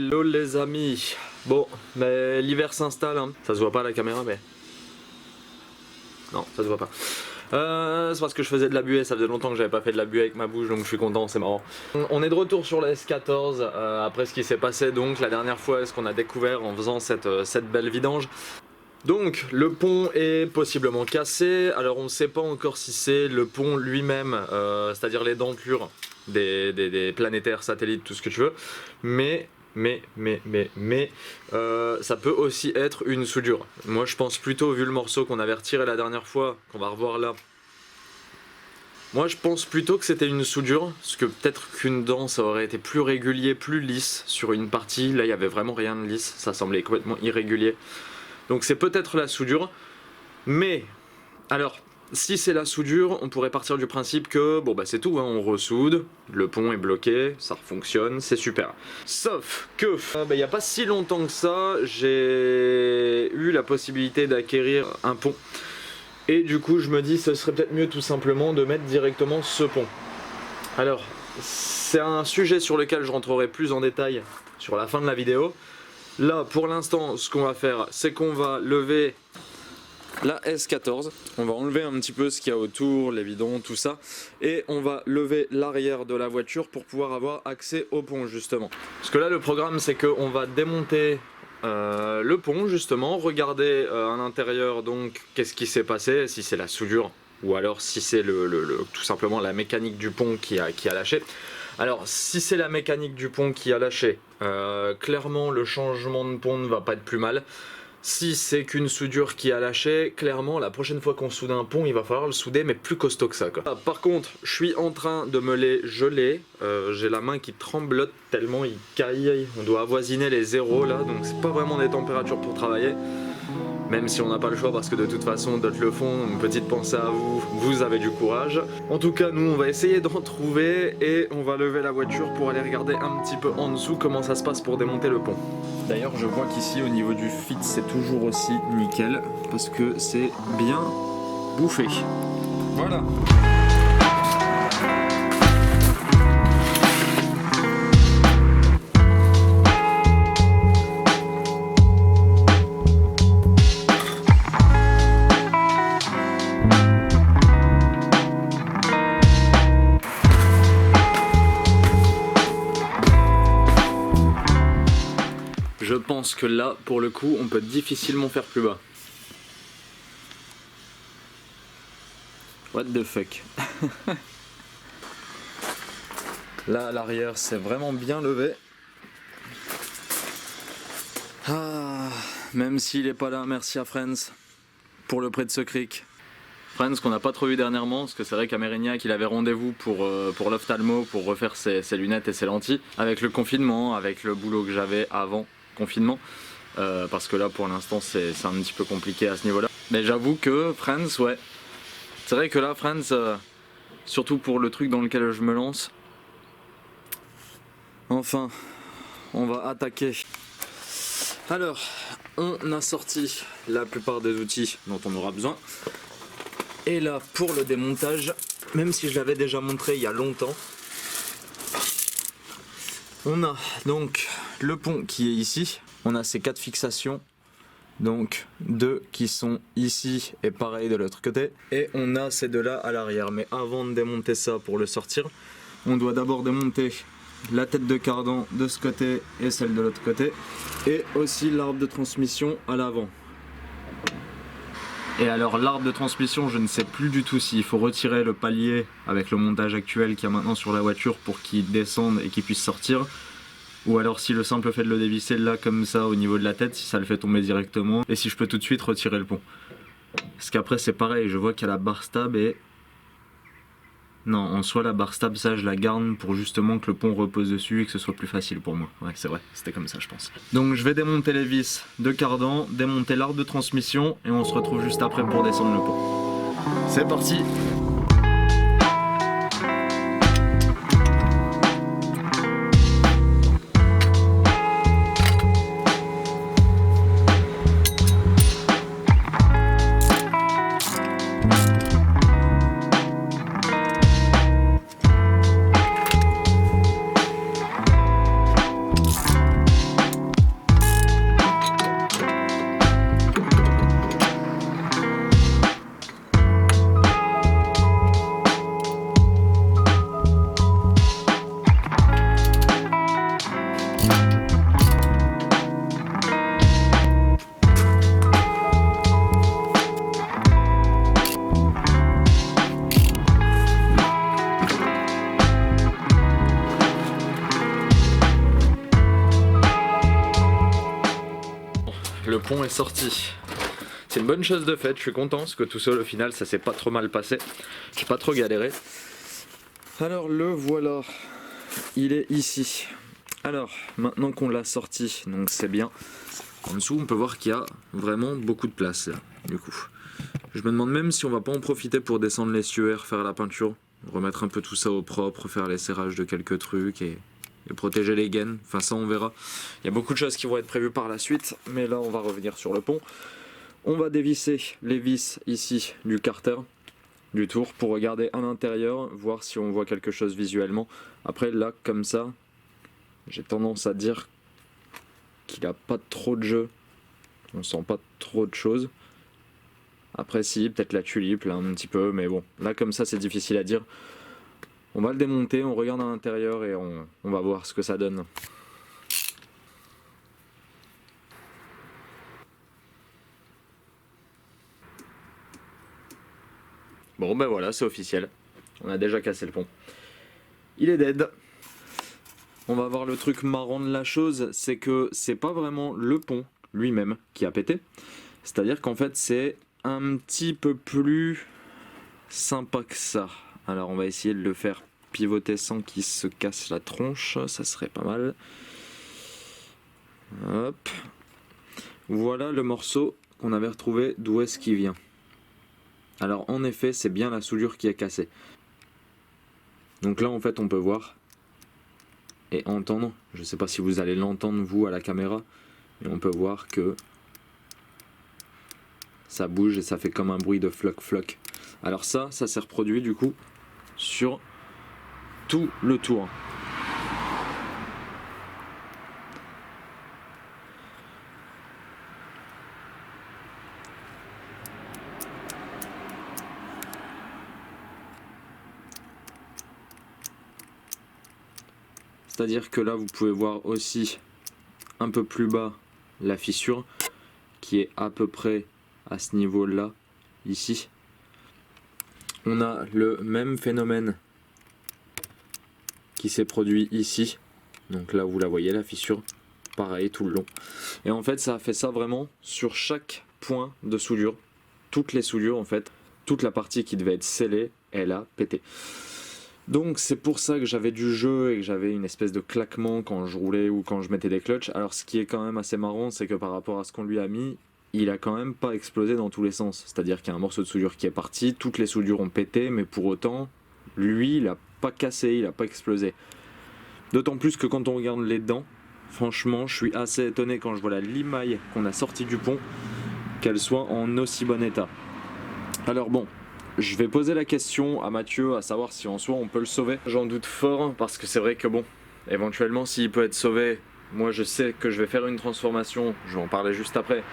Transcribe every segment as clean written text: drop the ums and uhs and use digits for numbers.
Hello les amis. Bon, mais l'hiver s'installe, hein. Ça se voit pas à la caméra, mais... Non, ça se voit pas. C'est parce que je faisais de la buée, ça faisait longtemps que j'avais pas fait de la buée avec ma bouche, donc je suis content, c'est marrant. On est de retour sur la S14, après ce qui s'est passé donc la dernière fois, ce qu'on a découvert en faisant cette belle vidange. Donc le pont est possiblement cassé, alors on ne sait pas encore si c'est le pont lui-même, c'est-à-dire les dentelures des planétaires, satellites, tout ce que tu veux, mais ça peut aussi être une soudure. Moi je pense plutôt, vu le morceau qu'on avait retiré la dernière fois, qu'on va revoir là, moi je pense plutôt que c'était une soudure, parce que peut-être qu'une dent ça aurait été plus régulier, plus lisse sur une partie, là il y avait vraiment rien de lisse, ça semblait complètement irrégulier. Donc c'est peut-être la soudure, mais alors si c'est la soudure, on pourrait partir du principe que bon bah c'est tout, hein, on ressoude, le pont est bloqué, ça fonctionne, c'est super. Sauf que il n'y a pas si longtemps que ça, j'ai eu la possibilité d'acquérir un pont. Et du coup je me dis ce serait peut-être mieux tout simplement de mettre directement ce pont. Alors c'est un sujet sur lequel je rentrerai plus en détail sur la fin de la vidéo. Là pour l'instant ce qu'on va faire c'est qu'on va lever la S14, on va enlever un petit peu ce qu'il y a autour, les bidons, tout ça, et on va lever l'arrière de la voiture pour pouvoir avoir accès au pont justement. Parce que là le programme c'est qu'on va démonter le pont justement, regarder à l'intérieur donc qu'est-ce qui s'est passé, si c'est la soudure ou alors si c'est tout simplement la mécanique du pont qui a lâché. Alors si c'est la mécanique du pont qui a lâché, clairement le changement de pont ne va pas être plus mal. Si c'est qu'une soudure qui a lâché, clairement la prochaine fois qu'on soude un pont il va falloir le souder mais plus costaud que ça quoi. Par contre je suis en train de me les geler, j'ai la main qui tremblote tellement il caille, on doit avoisiner les zéros là donc c'est pas vraiment des températures pour travailler. Même si on n'a pas le choix parce que de toute façon d'autres le font, une petite pensée à vous, vous avez du courage. En tout cas nous on va essayer d'en trouver et on va lever la voiture pour aller regarder un petit peu en dessous comment ça se passe pour démonter le pont. D'ailleurs je vois qu'ici au niveau du fit c'est toujours aussi nickel parce que c'est bien bouffé. Voilà. Je pense que là, pour le coup, on peut difficilement faire plus bas. What the fuck. Là, à l'arrière, c'est vraiment bien levé. Ah, même s'il n'est pas là, merci à Friends pour le prêt de ce cric. Friends qu'on n'a pas trop vu dernièrement, parce que c'est vrai qu'Amérignac il avait rendez-vous pour l'ophtalmo pour refaire ses lunettes et ses lentilles. Avec le confinement, avec le boulot que j'avais avant confinement, parce que là pour l'instant c'est un petit peu compliqué à ce niveau là, mais j'avoue que Friends, ouais, c'est vrai que là Friends, surtout pour le truc dans lequel je me lance, enfin on va attaquer. Alors on a sorti la plupart des outils dont on aura besoin et là pour le démontage, même si je l'avais déjà montré il y a longtemps, on a donc le pont qui est ici, on a ces 4 fixations, donc 2 qui sont ici et pareil de l'autre côté, et on a ces 2 là à l'arrière. Mais avant de démonter ça pour le sortir, on doit d'abord démonter la tête de cardan de ce côté et celle de l'autre côté, et aussi l'arbre de transmission à l'avant. Et alors l'arbre de transmission, je ne sais plus du tout s'il faut retirer le palier avec le montage actuel qu'il y a maintenant sur la voiture pour qu'il descende et qu'il puisse sortir, ou alors si le simple fait de le dévisser là comme ça au niveau de la tête, si ça le fait tomber directement, et si je peux tout de suite retirer le pont. Parce qu'après c'est pareil, je vois qu'il y a la barre stab et... Non, en soi la barre stab ça je la garde pour justement que le pont repose dessus et que ce soit plus facile pour moi. Ouais c'est vrai, c'était comme ça je pense. Donc je vais démonter les vis de cardan, démonter l'arbre de transmission et on se retrouve juste après pour descendre le pont. C'est parti! Le pont est sorti. C'est une bonne chose de fait, je suis content parce que tout seul au final ça s'est pas trop mal passé. J'ai pas trop galéré. Alors le voilà, il est ici. Alors maintenant qu'on l'a sorti, donc c'est bien. En dessous on peut voir qu'il y a vraiment beaucoup de place là, du coup. Je me demande même si on va pas en profiter pour descendre les l'estuaire, faire la peinture, remettre un peu tout ça au propre, faire les serrages de quelques trucs et protéger les gaines, enfin ça on verra. Il y a beaucoup de choses qui vont être prévues par la suite, mais là on va revenir sur le pont. On va dévisser les vis ici du carter, du tour, pour regarder à l'intérieur, voir si on voit quelque chose visuellement. Après là, comme ça, j'ai tendance à dire qu'il n'a pas trop de jeu, on sent pas trop de choses. Après si, peut-être la tulipe là un petit peu, mais bon, là comme ça c'est difficile à dire. On va le démonter, on regarde à l'intérieur et on va voir ce que ça donne. Bon ben voilà, c'est officiel. On a déjà cassé le pont. Il est dead. On va voir le truc marrant de la chose, c'est que c'est pas vraiment le pont lui-même qui a pété. C'est-à-dire qu'en fait c'est un petit peu plus sympa que ça. Alors on va essayer de le faire pivoter sans qu'il se casse la tronche, ça serait pas mal. Hop. Voilà le morceau qu'on avait retrouvé, d'où est-ce qu'il vient. Alors en effet c'est bien la soudure qui est cassée. Donc là en fait on peut voir et entendre, je sais pas si vous allez l'entendre vous à la caméra, mais on peut voir que ça bouge et ça fait comme un bruit de floc floc. Alors ça s'est reproduit du coup sur tout le tour. C'est-à-dire que là vous pouvez voir aussi un peu plus bas la fissure qui est à peu près à ce niveau là, ici. On a le même phénomène qui s'est produit ici, donc là vous la voyez la fissure, pareil tout le long. Et en fait ça a fait ça vraiment sur chaque point de soudure, toutes les soudures en fait, toute la partie qui devait être scellée, elle a pété. Donc c'est pour ça que j'avais du jeu et que j'avais une espèce de claquement quand je roulais ou quand je mettais des clutches. Alors ce qui est quand même assez marrant, c'est que par rapport à ce qu'on lui a mis, il a quand même pas explosé dans tous les sens. C'est-à-dire qu'il y a un morceau de soudure qui est parti, toutes les soudures ont pété, mais pour autant, lui il a pas cassé, il a pas explosé. D'autant plus que quand on regarde les dents, franchement je suis assez étonné quand je vois la limaille qu'on a sortie du pont, qu'elle soit en aussi bon état. Alors bon, je vais poser la question à Mathieu à savoir si en soi on peut le sauver. J'en doute fort parce que c'est vrai que bon, éventuellement s'il peut être sauvé, moi je sais que je vais faire une transformation, je vais en parler juste après.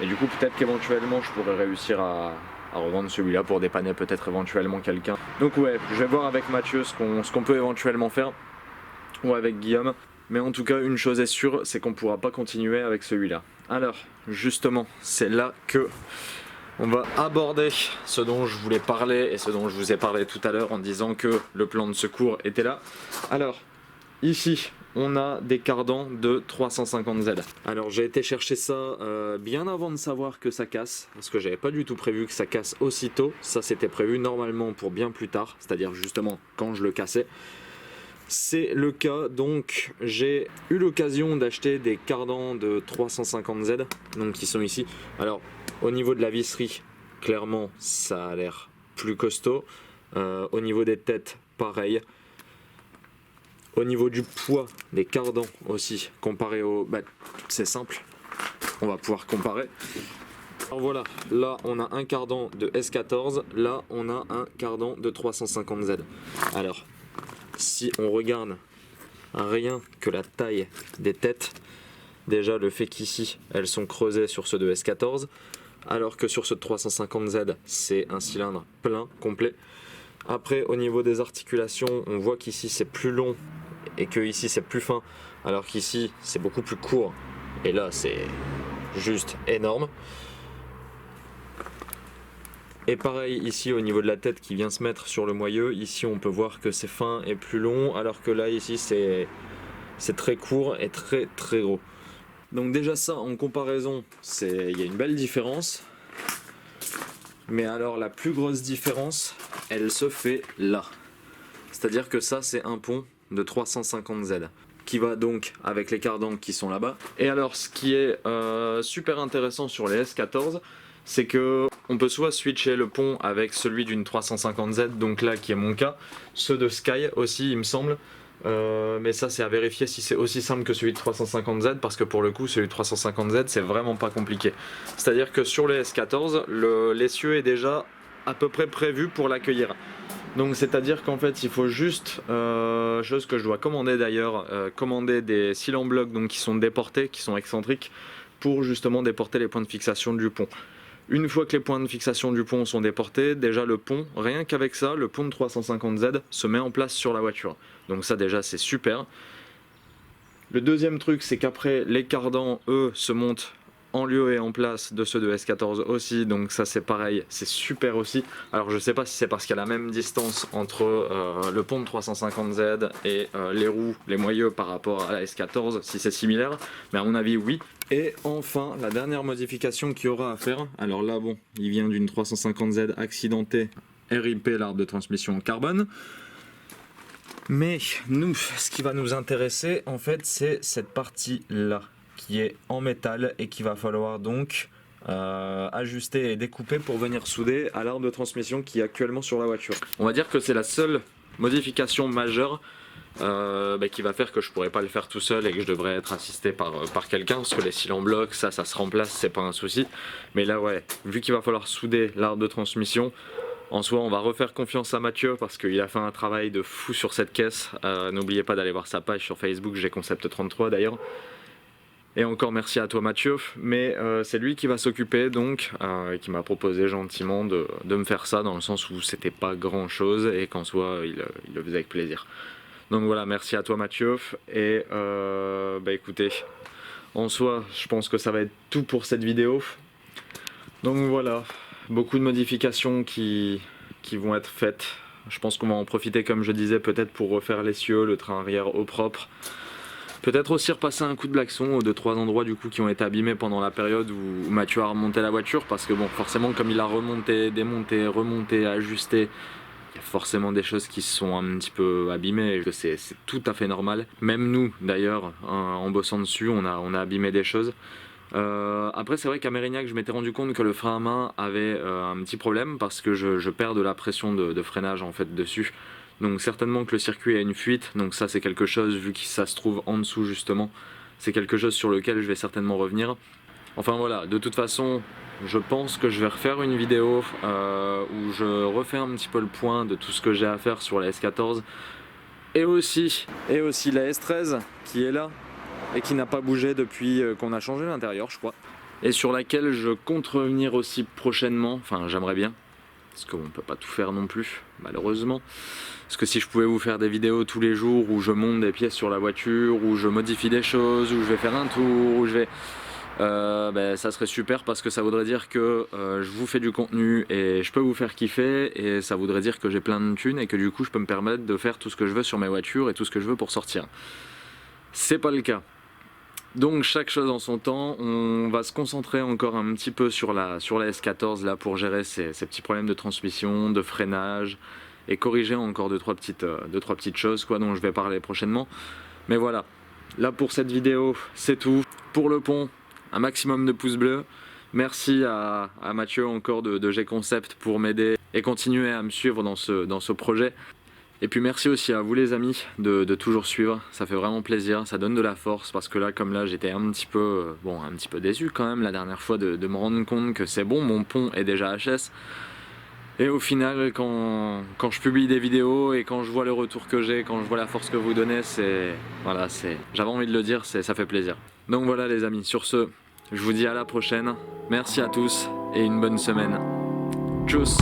Et du coup peut-être qu'éventuellement je pourrais réussir à revendre celui-là pour dépanner peut-être éventuellement quelqu'un. Donc ouais, je vais voir avec Mathieu ce qu'on peut éventuellement faire, ou avec Guillaume. Mais en tout cas une chose est sûre, c'est qu'on ne pourra pas continuer avec celui-là. Alors justement, c'est là que on va aborder ce dont je voulais parler et ce dont je vous ai parlé tout à l'heure en disant que le plan de secours était là. Alors ici on a des cardans de 350Z. Alors j'ai été chercher ça bien avant de savoir que ça casse, parce que j'avais pas du tout prévu que ça casse aussitôt. Ça c'était prévu normalement pour bien plus tard, c'est-à-dire justement quand je le cassais. C'est le cas, donc j'ai eu l'occasion d'acheter des cardans de 350Z, donc qui sont ici. Alors au niveau de la visserie, clairement ça a l'air plus costaud. Au niveau des têtes, pareil. Au niveau du poids des cardans aussi, comparé au... c'est simple, on va pouvoir comparer. Alors voilà, là on a un cardan de S14, là on a un cardan de 350Z. Alors, si on regarde rien que la taille des têtes, déjà le fait qu'ici elles sont creusées sur ceux de S14, alors que sur ceux de 350Z c'est un cylindre plein, complet. Après au niveau des articulations, on voit qu'ici c'est plus long et que ici c'est plus fin alors qu'ici c'est beaucoup plus court et là c'est juste énorme. Et pareil ici au niveau de la tête qui vient se mettre sur le moyeu, ici on peut voir que c'est fin et plus long alors que là ici c'est très court et très gros. Donc déjà ça en comparaison, il y a une belle différence. Mais alors la plus grosse différence, elle se fait là. C'est-à-dire que ça c'est un pont de 350Z qui va donc avec les cardans qui sont là-bas. Et alors ce qui est super intéressant sur les S14, c'est que on peut soit switcher le pont avec celui d'une 350Z, donc là qui est mon cas, ceux de Sky aussi il me semble. Mais ça c'est à vérifier si c'est aussi simple que celui de 350Z, parce que pour le coup celui de 350Z c'est vraiment pas compliqué. C'est à dire que sur les S14 l'essieu est déjà à peu près prévu pour l'accueillir. Donc c'est à dire qu'en fait il faut juste, chose que je dois commander d'ailleurs, commander des cils en bloc donc qui sont déportés, qui sont excentriques, pour justement déporter les points de fixation du pont. Une fois que les points de fixation du pont sont déportés, déjà le pont, rien qu'avec ça, le pont de 350Z se met en place sur la voiture. Donc ça déjà c'est super. Le deuxième truc c'est qu'après les cardans eux se montent en lieu et en place de ceux de S14 aussi, donc ça c'est pareil, c'est super aussi. Alors je sais pas si c'est parce qu'il y a la même distance entre le pont de 350Z et les roues, les moyeux par rapport à la S14, si c'est similaire, mais à mon avis oui. Et enfin la dernière modification qu'il y aura à faire, alors là bon, il vient d'une 350Z accidentée, RIP l'arbre de transmission en carbone. Mais nous, ce qui va nous intéresser en fait c'est cette partie là, qui est en métal et qu'il va falloir donc ajuster et découper pour venir souder à l'arbre de transmission qui est actuellement sur la voiture. On va dire que c'est la seule modification majeure qui va faire que je pourrais pas le faire tout seul et que je devrais être assisté par quelqu'un, parce que les cils en bloc ça se remplace, c'est pas un souci. Mais là ouais, vu qu'il va falloir souder l'arbre de transmission, en soi on va refaire confiance à Mathieu parce qu'il a fait un travail de fou sur cette caisse. N'oubliez pas d'aller voir sa page sur Facebook, GConcept33 d'ailleurs. Et encore merci à toi Mathieu, mais c'est lui qui va s'occuper donc, et qui m'a proposé gentiment de me faire ça, dans le sens où c'était pas grand chose et qu'en soi il le faisait avec plaisir. Donc voilà, merci à toi Mathieu, et écoutez, en soi je pense que ça va être tout pour cette vidéo. Donc voilà, beaucoup de modifications qui vont être faites. Je pense qu'on va en profiter comme je disais peut-être pour refaire l'essieu, le train arrière au propre. Peut-être aussi repasser un coup de blackson aux 2-3 endroits du coup qui ont été abîmés pendant la période où Mathieu a remonté la voiture, parce que bon forcément comme il a remonté, démonté, remonté, ajusté, il y a forcément des choses qui se sont un petit peu abîmées, et c'est tout à fait normal. Même nous d'ailleurs en bossant dessus on a abîmé des choses. Après c'est vrai qu'à Mérignac je m'étais rendu compte que le frein à main avait un petit problème, parce que je perds de la pression de freinage en fait dessus. Donc certainement que le circuit a une fuite, donc ça c'est quelque chose, vu que ça se trouve en dessous justement, c'est quelque chose sur lequel je vais certainement revenir. Enfin voilà, de toute façon je pense que je vais refaire une vidéo où je refais un petit peu le point de tout ce que j'ai à faire sur la S14 et aussi la S13 qui est là et qui n'a pas bougé depuis qu'on a changé l'intérieur je crois, et sur laquelle je compte revenir aussi prochainement, enfin j'aimerais bien, parce qu'on ne peut pas tout faire non plus malheureusement. Parce que si je pouvais vous faire des vidéos tous les jours où je monte des pièces sur la voiture, où je modifie des choses, où je vais faire un tour, où je vais... ça serait super, parce que ça voudrait dire que je vous fais du contenu et je peux vous faire kiffer, et ça voudrait dire que j'ai plein de thunes et que du coup je peux me permettre de faire tout ce que je veux sur mes voitures et tout ce que je veux pour sortir. C'est pas le cas. Donc chaque chose en son temps, on va se concentrer encore un petit peu sur la S14 là pour gérer ces petits problèmes de transmission, de freinage, et corriger encore 2-3 petites choses quoi, dont je vais parler prochainement. Mais voilà, là pour cette vidéo c'est tout. Pour le pont, un maximum de pouces bleus. Merci à Mathieu encore de GConcept pour m'aider et continuer à me suivre dans ce projet. Et puis merci aussi à vous les amis de toujours suivre, ça fait vraiment plaisir, ça donne de la force, parce que là comme là j'étais un petit peu déçu quand même la dernière fois de me rendre compte que c'est bon, mon pont est déjà HS. Et au final quand je publie des vidéos et quand je vois le retour que j'ai, quand je vois la force que vous donnez, j'avais envie de le dire, ça fait plaisir. Donc voilà les amis, sur ce, je vous dis à la prochaine, merci à tous et une bonne semaine. Tchuss.